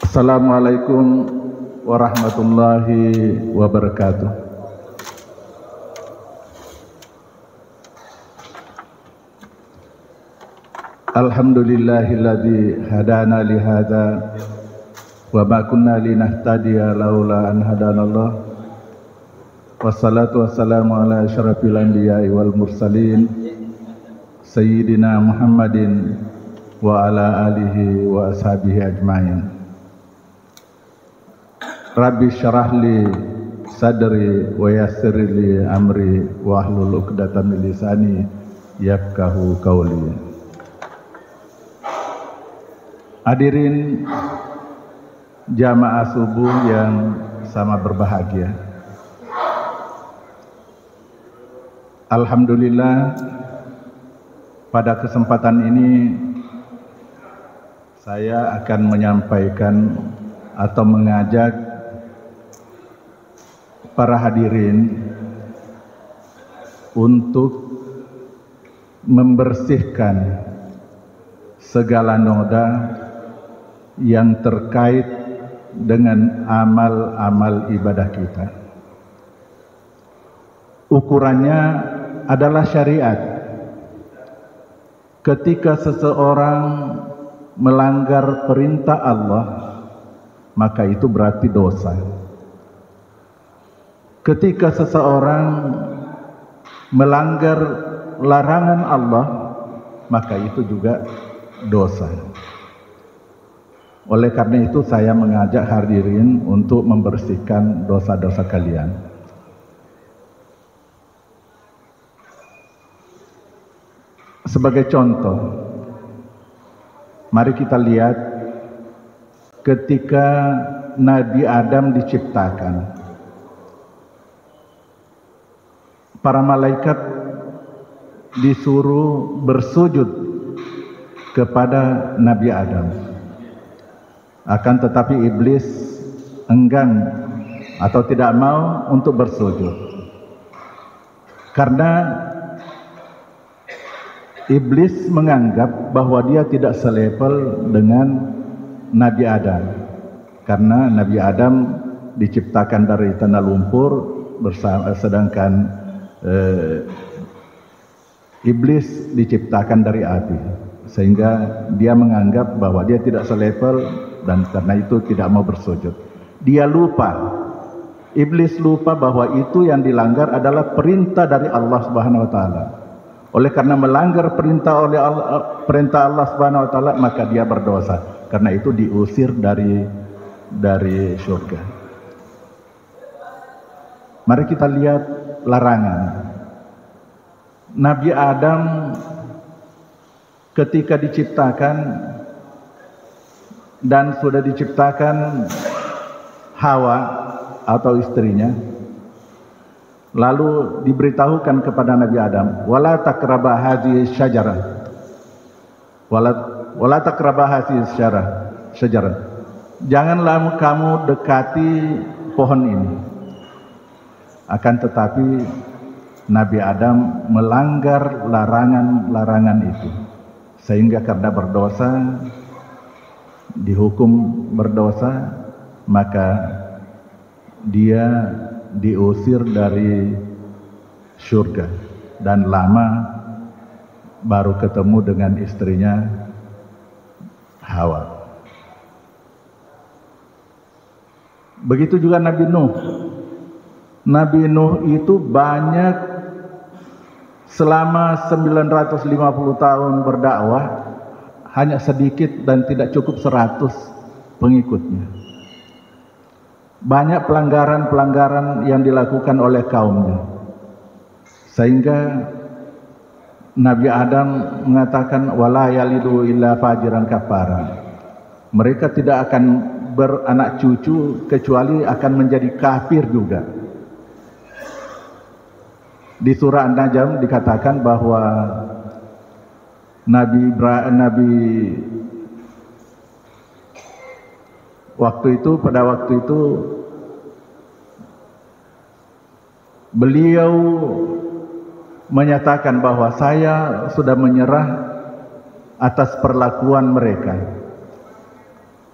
Assalamualaikum warahmatullahi wabarakatuh. Alhamdulillahilladzi hadana li hadza wa ma kunna linahtadiya laula an hadanallah. Wassalatu wassalamu ala asyrafil anbiya'i wal mursalin sayyidina Muhammadin wa ala alihi wa ashabihi ajmain. Rabbi syarah li sadri wa yassir li amri wa hlul 'uqdatam min lisani yafqahu qawli. Hadirin jamaah subuh yang sama berbahagia. Alhamdulillah, pada kesempatan ini saya akan menyampaikan atau mengajak para hadirin untuk membersihkan segala noda yang terkait dengan amal-amal ibadah kita. Ukurannya adalah syariat. Ketika seseorang melanggar perintah Allah, maka itu berarti dosa. Ketika seseorang melanggar larangan Allah, maka itu juga dosa. Oleh karena itu saya mengajak hadirin untuk membersihkan dosa-dosa kalian. Sebagai contoh, mari kita lihat ketika Nabi Adam diciptakan. Para malaikat disuruh bersujud kepada Nabi Adam. Akan tetapi iblis enggan atau tidak mau untuk bersujud. Karena iblis menganggap bahwa dia tidak selevel dengan Nabi Adam. Karena Nabi Adam diciptakan dari tanah lumpur, sedangkan iblis diciptakan dari api. Sehingga dia menganggap bahwa dia tidak selevel dan karena itu tidak mau bersujud. Dia lupa, iblis lupa bahwa itu yang dilanggar adalah perintah dari Allah Subhanahu wa taala. Oleh karena melanggar perintah Allah Subhanahu wa taala, maka dia berdosa. Karena itu diusir dari surga. Mari kita lihat larangan. Nabi Adam ketika diciptakan dan sudah diciptakan Hawa atau istrinya, lalu diberitahukan kepada Nabi Adam, wala taqraba hadhihi syajarah, wala taqraba hadhihi syajarah, janganlah kamu dekati pohon ini. Akan tetapi Nabi Adam melanggar larangan-larangan itu, sehingga karena berdosa, dihukum berdosa, maka dia diusir dari surga dan lama baru ketemu dengan istrinya Hawa. Begitu juga Nabi Nuh. Nabi Nuh itu banyak, selama 950 tahun berdakwah, hanya sedikit dan tidak cukup 100 pengikutnya. Banyak pelanggaran-pelanggaran yang dilakukan oleh kaumnya. Sehingga Nabi Adam mengatakan wala yalidu illa fajiran kafara. Mereka tidak akan beranak cucu kecuali akan menjadi kafir juga. Di surah An-Najm dikatakan bahwa pada waktu itu beliau menyatakan bahwa saya sudah menyerah atas perlakuan mereka.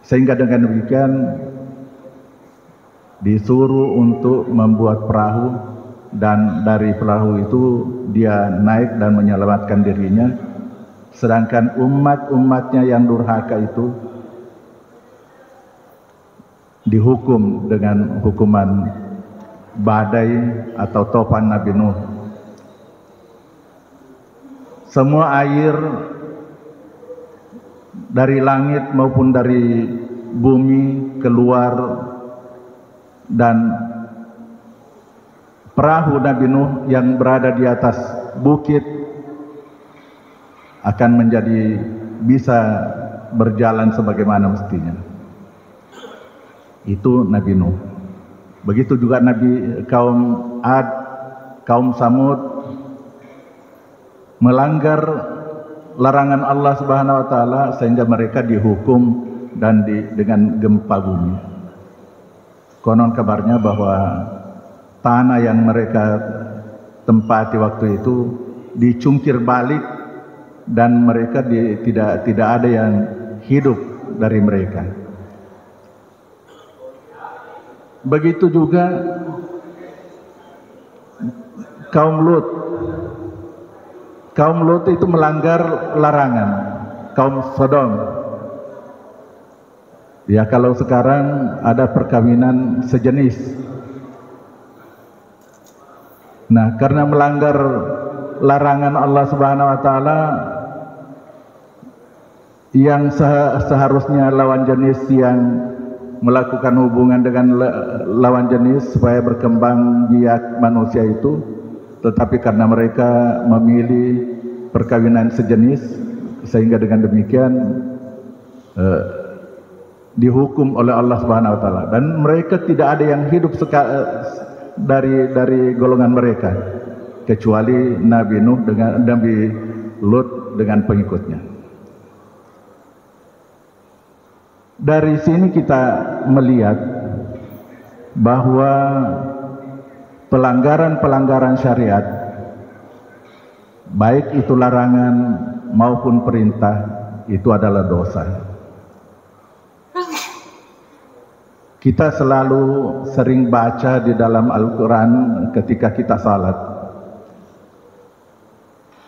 Sehingga dengan demikian disuruh untuk membuat perahu, dan dari perahu itu dia naik dan menyelamatkan dirinya. Sedangkan umat-umatnya yang durhaka itu dihukum dengan hukuman badai atau topan Nabi Nuh. Semua air dari langit maupun dari bumi keluar, dan perahu Nabi Nuh yang berada di atas bukit akan menjadi bisa berjalan sebagaimana mestinya. Itu Nabi Nuh. Begitu juga Nabi kaum Ad, kaum Samud melanggar larangan Allah Subhanahu wa taala sehingga mereka dihukum dan dengan gempa bumi. Konon kabarnya bahwa tanah yang mereka tempati waktu itu dicungkir balik dan mereka tidak ada yang hidup dari mereka. Begitu juga kaum Lut. Kaum Lut itu melanggar larangan kaum Sodom. Ya, kalau sekarang ada perkawinan sejenis. Nah, karena melanggar larangan Allah Subhanahu wa taala yang seharusnya lawan jenis yang melakukan hubungan dengan lawan jenis supaya berkembang biak manusia itu, tetapi karena mereka memilih perkawinan sejenis, sehingga dengan demikian dihukum oleh Allah Subhanahu wa taala, dan mereka tidak ada yang hidup dari golongan mereka kecuali Nabi Nuh dengan Nabi Lut dengan pengikutnya. Dari sini kita melihat bahwa pelanggaran-pelanggaran syariat, baik itu larangan maupun perintah, itu adalah dosa. Kita selalu sering baca di dalam Al-Quran ketika kita salat,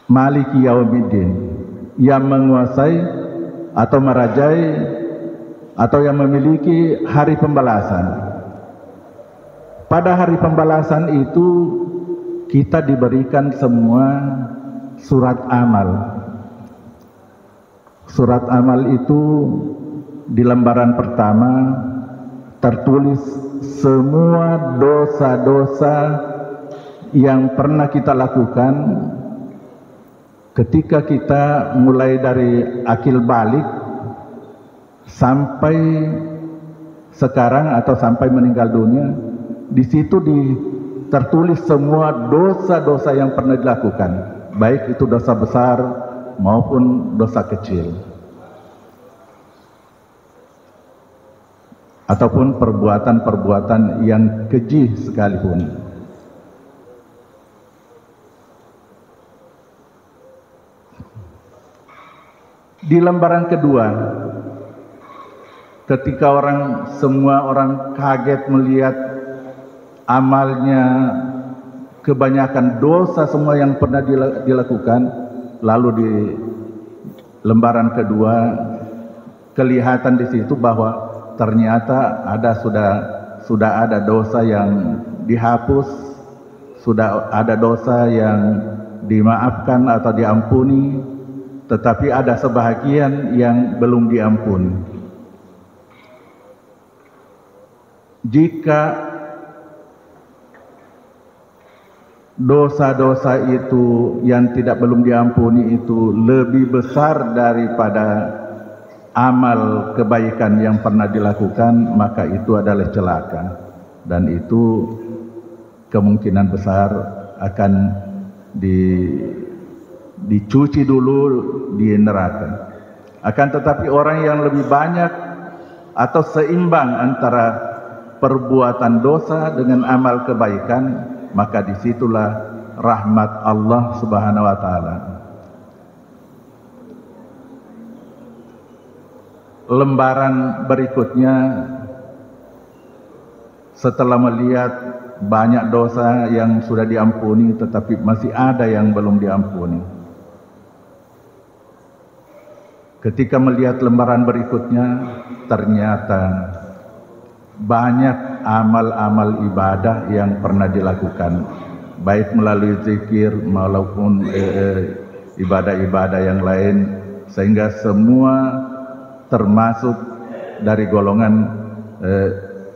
Maliki Yaumiddin, yang menguasai atau merajai atau yang memiliki hari pembalasan. Pada hari pembalasan itu kita diberikan semua surat amal. Surat amal itu di lembaran pertama tertulis semua dosa-dosa yang pernah kita lakukan ketika kita mulai dari akil balik sampai sekarang atau sampai meninggal dunia. Di situ tertulis semua dosa-dosa yang pernah dilakukan, baik itu dosa besar maupun dosa kecil, ataupun perbuatan-perbuatan yang keji sekalipun. Di lembaran kedua, ketika semua orang kaget melihat amalnya, kebanyakan dosa semua yang pernah dilakukan, lalu di lembaran kedua kelihatan di situ bahwa ternyata sudah ada dosa yang dihapus, sudah ada dosa yang dimaafkan atau diampuni, tetapi ada sebahagian yang belum diampuni. Jika dosa-dosa itu yang belum diampuni itu lebih besar daripada amal kebaikan yang pernah dilakukan, maka itu adalah celaka, dan itu kemungkinan besar akan dicuci dulu di neraka. Akan tetapi orang yang lebih banyak atau seimbang antara perbuatan dosa dengan amal kebaikan, maka disitulah rahmat Allah Subhanahu wa taala. lembaran berikutnya setelah melihat banyak dosa yang sudah diampuni tetapi masih ada yang belum diampuni. Ketika melihat lembaran berikutnya, ternyata banyak amal-amal ibadah yang pernah dilakukan, baik melalui zikir maupun ibadah-ibadah yang lain, sehingga semua termasuk dari golongan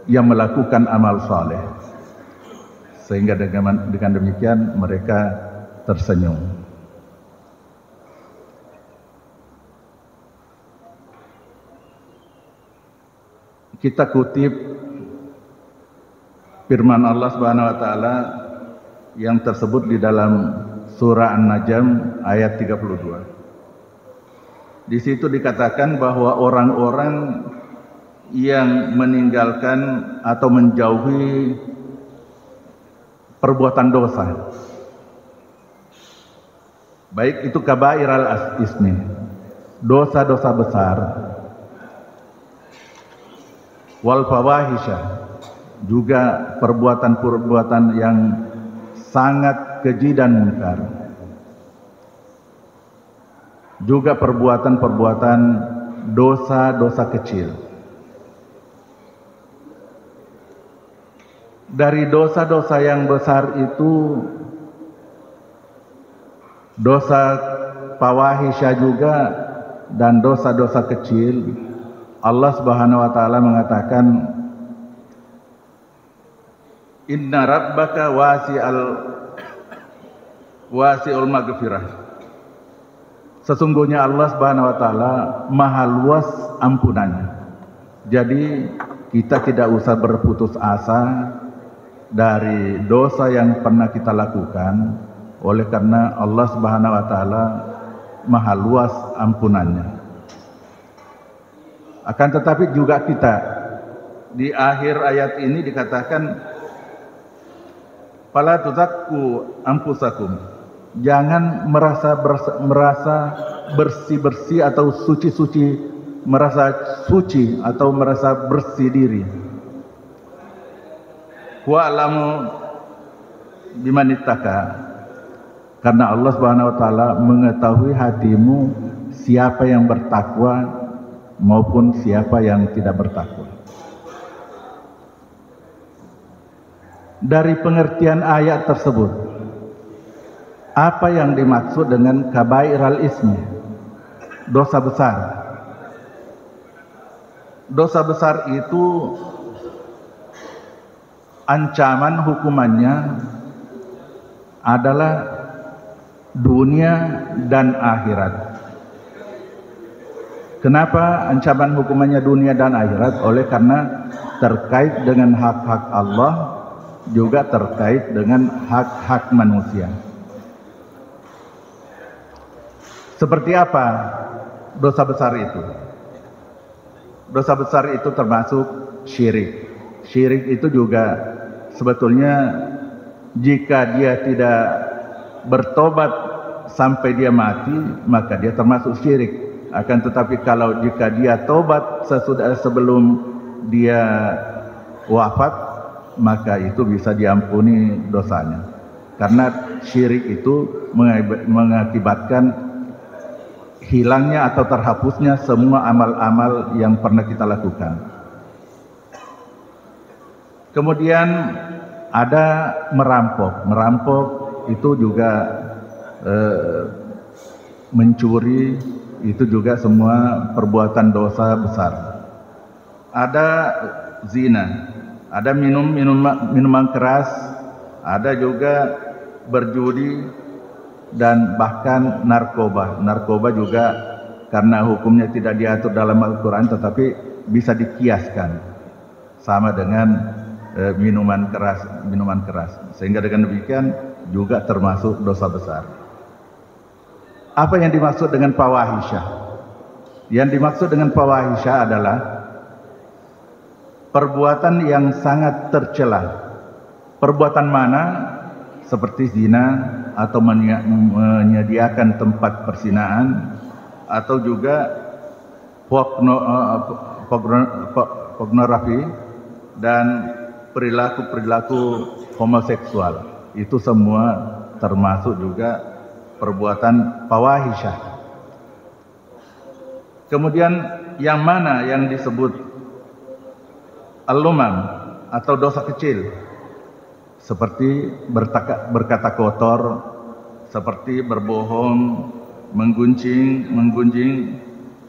yang melakukan amal saleh. Sehingga dengan demikian mereka tersenyum. Kita kutip firman Allah Subhanahu wa taala yang tersebut di dalam surah An-Najm ayat 32. Di situ dikatakan bahwa orang-orang yang meninggalkan atau menjauhi perbuatan dosa, baik itu kabair al-ismi, dosa-dosa besar, wal fawahisha, juga perbuatan-perbuatan yang sangat keji dan munkar, juga perbuatan-perbuatan dosa-dosa kecil. Dari dosa-dosa yang besar itu, dosa fawahisha juga dan dosa-dosa kecil, Allah Subhanahu wa taala mengatakan, inna rabbaka wasi'ul maghfirah. Sesungguhnya Allah Subhanahu wa taala maha luas ampunannya. Jadi kita tidak usah berputus asa dari dosa yang pernah kita lakukan, oleh karena Allah Subhanahu wa taala maha luas ampunannya. Akan tetapi juga kita di akhir ayat ini dikatakan, fala tuzakku anfusakum, jangan merasa bersih-bersih atau suci-suci, merasa suci atau merasa bersih diri. Wa'lamu bimanittaka, karena Allah Subhanahu wa taala mengetahui hatimu, siapa yang bertakwa maupun siapa yang tidak bertakwa. Dari pengertian ayat tersebut, apa yang dimaksud dengan kabair al-ismi, dosa besar? Dosa besar itu ancaman hukumannya adalah dunia dan akhirat. Kenapa ancaman hukumannya dunia dan akhirat? Oleh karena terkait dengan hak-hak Allah, juga terkait dengan hak-hak manusia. Seperti apa dosa besar itu? Dosa besar itu termasuk syirik. Syirik itu juga sebetulnya jika dia tidak bertobat sampai dia mati, maka dia termasuk syirik. Akan tetapi kalau jika dia tobat sebelum dia wafat, maka itu bisa diampuni dosanya. Karena syirik itu mengakibatkan hilangnya atau terhapusnya semua amal-amal yang pernah kita lakukan. Kemudian ada merampok. Merampok itu juga mencuri, itu juga semua perbuatan dosa besar. Ada zina, ada minuman keras, ada juga berjudi, dan bahkan narkoba. Narkoba juga karena hukumnya tidak diatur dalam Al-Quran, tetapi bisa dikiaskan sama dengan minuman keras. Sehingga dengan demikian juga termasuk dosa besar. Apa yang dimaksud dengan fawahisha? Yang dimaksud dengan fawahisha adalah perbuatan yang sangat tercela. Perbuatan mana? Seperti zina, atau menyediakan tempat perzinaan, atau juga pornografi dan perilaku-perilaku homoseksual. Itu semua termasuk juga perbuatan fawahisyah. Kemudian yang mana yang disebut al-lumam atau dosa kecil, seperti berkata kotor, seperti berbohong, menggunjing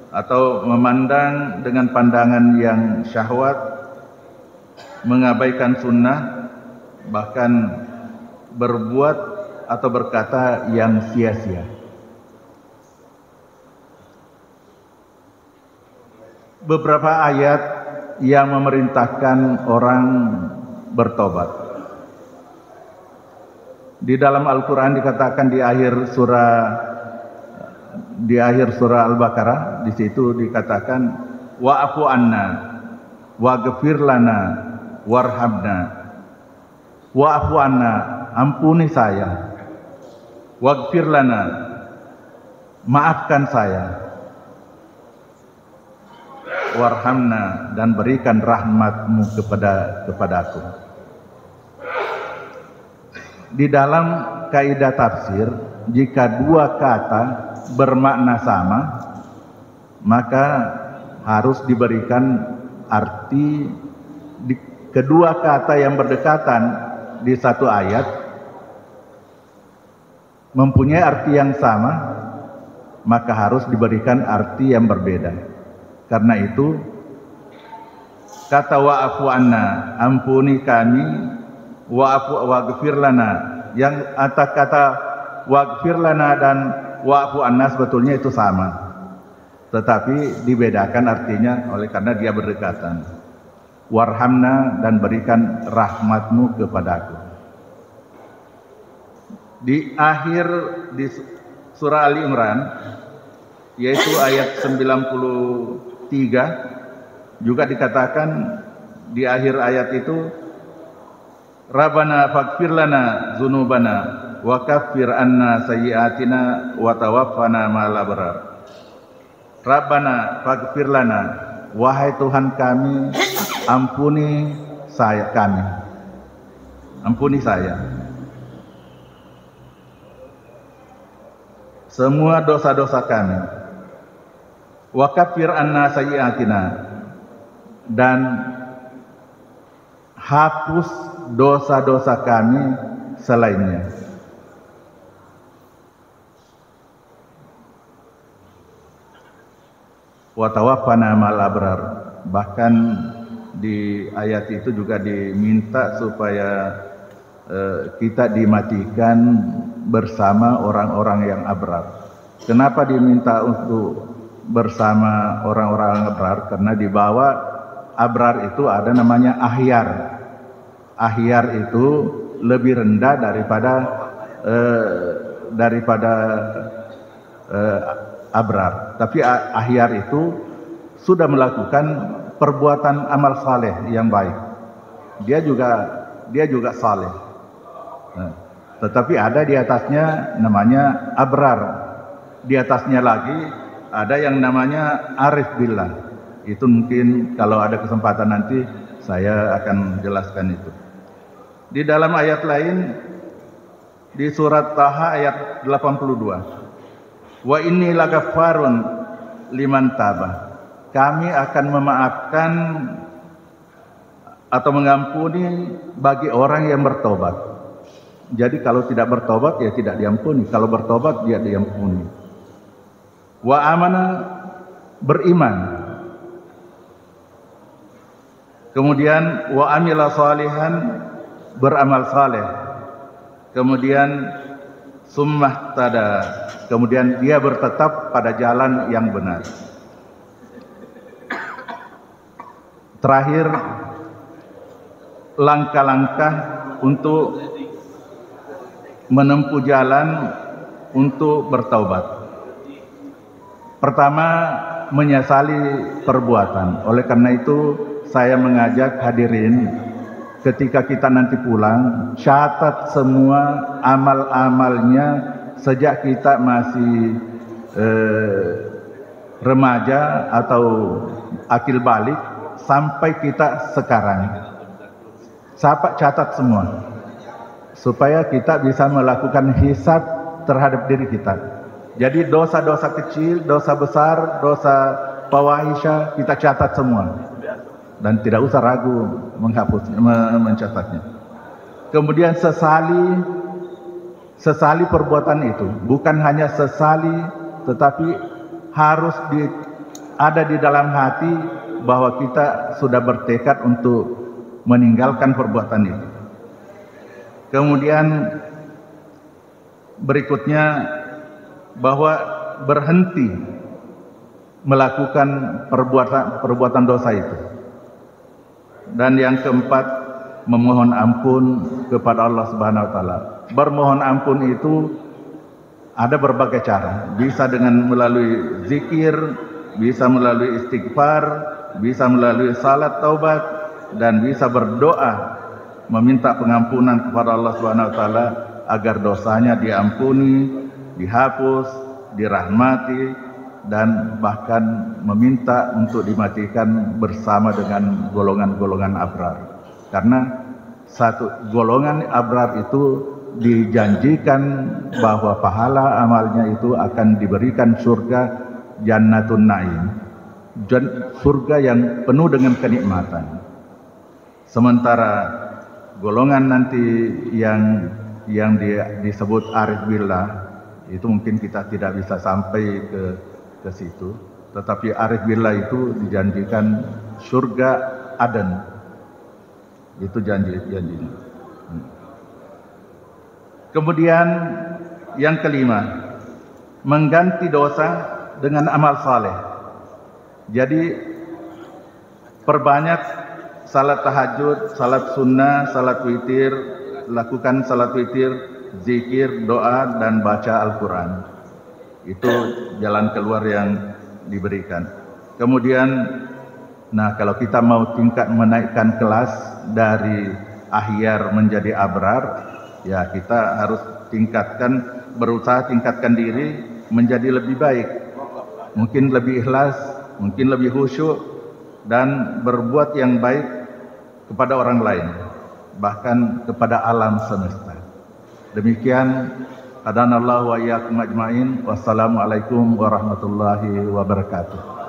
atau memandang dengan pandangan yang syahwat, mengabaikan sunnah, bahkan berbuat atau berkata yang sia-sia. Beberapa ayat yang memerintahkan orang bertobat. Di dalam Al-Quran dikatakan di akhir surah Al-Baqarah, di situ dikatakan wa'fu anna waghfir lana warhamna. Wa'fu anna, ampuni saya. Waghfir lana, maafkan saya. Warhamna, dan berikan rahmatmu kepadaku. Di dalam kaidah tafsir, jika dua kata bermakna sama, maka harus diberikan arti di kedua kata yang berdekatan di satu ayat mempunyai arti yang sama, maka harus diberikan arti yang berbeda. Karena itu kata wa'fu anna, ampuni kami, waghfir lana, yang atas kata waghfir lana dan wa'fu anna sebetulnya itu sama, tetapi dibedakan artinya oleh karena dia berdekatan. Warhamna, dan berikan rahmatmu kepadaku. Di akhir di surah Ali Imran, yaitu ayat 93, juga dikatakan di akhir ayat itu, Rabbana faghfir lana dzunubana wa kaffir anna sayyi'atina wa tawaffana ma'al abrar. Rabbana faghfir lana, wahai Tuhan kami, ampuni kami. Ampuni saya semua dosa-dosa kami. Wa kaffir anna sayyi'atina, dan hapus dosa-dosa kami selainnya. Wa tawaffana ma'al abrar, bahkan di ayat itu juga diminta supaya kita dimatikan bersama orang-orang yang abrar. Kenapa diminta untuk bersama orang-orang abrar? Karena di bawah abrar itu ada namanya ahyar. Ahyar itu lebih rendah daripada abrar. Tapi ahyar itu sudah melakukan perbuatan amal saleh yang baik. Dia juga saleh. Tetapi ada di atasnya namanya abrar. Di atasnya lagi ada yang namanya arif billah. Itu mungkin kalau ada kesempatan nanti saya akan jelaskan itu. Di dalam ayat lain, di surat Taha ayat 82, wa inni lagaffarun liman taba, kami akan memaafkan atau mengampuni bagi orang yang bertobat. Jadi kalau tidak bertobat ya tidak diampuni, kalau bertobat dia diampuni. Wa amana, beriman. Kemudian wa amila salihan, beramal saleh. Kemudian summah tada, kemudian dia bertetap pada jalan yang benar. Terakhir, langkah-langkah untuk menempuh jalan untuk bertaubat. Pertama, menyesali perbuatan. Oleh karena itu saya mengajak hadirin, ketika kita nanti pulang, catat semua amal-amalnya sejak kita masih remaja atau akil balik sampai kita sekarang. Saya catat semua supaya kita bisa melakukan hisab terhadap diri kita. Jadi dosa-dosa kecil, dosa besar, dosa fawahisya kita catat semua dan tidak usah ragu mencatatnya. Kemudian sesali perbuatan itu, bukan hanya sesali tetapi harus ada di dalam hati bahwa kita sudah bertekad untuk meninggalkan perbuatan itu. Kemudian berikutnya bahwa berhenti melakukan perbuatan dosa itu. Dan yang keempat, memohon ampun kepada Allah Subhanahu wa taala. Bermohon ampun itu ada berbagai cara. Bisa dengan melalui zikir, bisa melalui istighfar, bisa melalui salat taubat, dan bisa berdoa meminta pengampunan kepada Allah Subhanahu wa taala agar dosanya diampuni, dihapus, dirahmati, dan bahkan meminta untuk dimatikan bersama dengan golongan-golongan abrar. Karena satu golongan abrar itu dijanjikan bahwa pahala amalnya itu akan diberikan surga Jannatun Naim, surga yang penuh dengan kenikmatan. Sementara golongan nanti yang disebut arif billah itu mungkin kita tidak bisa sampai ke situ, tetapi arif billah itu dijanjikan surga Aden. Itu janjinya. Kemudian yang kelima, mengganti dosa dengan amal saleh. Jadi perbanyak salat tahajud, salat sunnah, salat witir, lakukan salat witir, zikir, doa, dan baca Al-Quran. Itu jalan keluar yang diberikan. Kemudian, kalau kita mau menaikkan kelas dari ahyar menjadi abrar, ya kita harus berusaha tingkatkan diri menjadi lebih baik. Mungkin lebih ikhlas, mungkin lebih khusyuk, dan berbuat yang baik kepada orang lain, bahkan kepada alam semesta. Demikian, hadanallahu wa iyyakum ajmain. Wassalamualaikum warahmatullahi wabarakatuh.